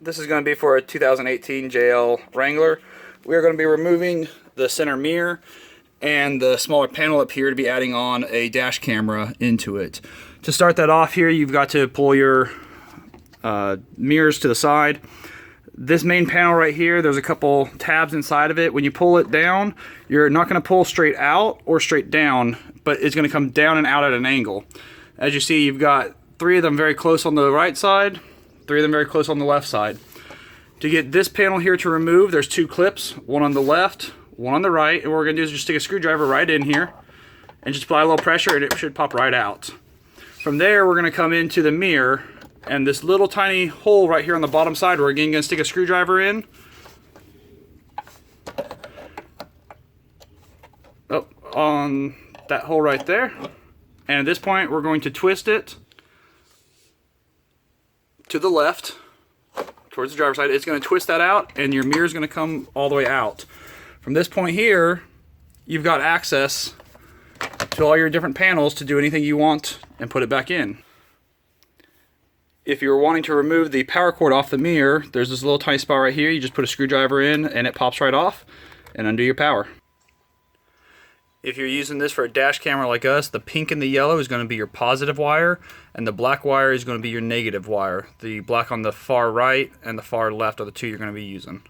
This is going to be for a 2018 JL Wrangler. We are going to be removing the center mirror and the smaller panel up here to be adding on a dash camera into it. To start that off here, you've got to pull your mirrors to the side. This main panel right here, there's a couple tabs inside of it. When you pull it down, you're not going to pull straight out or straight down, but it's going to come down and out at an angle. As you see, you've got 3 of them very close on the right side, 3 of them very close on the left side. To get this panel here to remove, there's 2 clips, one on the left, one on the right, and what we're going to do is just stick a screwdriver right in here and just apply a little pressure and it should pop right out. From there, we're going to come into the mirror, and this little tiny hole right here on the bottom side, we're again going to stick a screwdriver in. Oh, on that hole right there. And at this point, we're going to twist it to the left, towards the driver's side. It's going to twist that out, and your mirror is going to come all the way out. From this point here, you've got access to all your different panels to do anything you want and put it back in. If you're wanting to remove the power cord off the mirror, there's this little tiny spot right here. You just put a screwdriver in and it pops right off and undo your power. If you're using this for a dash camera like us, the pink and the yellow is going to be your positive wire, and the black wire is going to be your negative wire. The black on the far right and the far left are the 2 you're going to be using.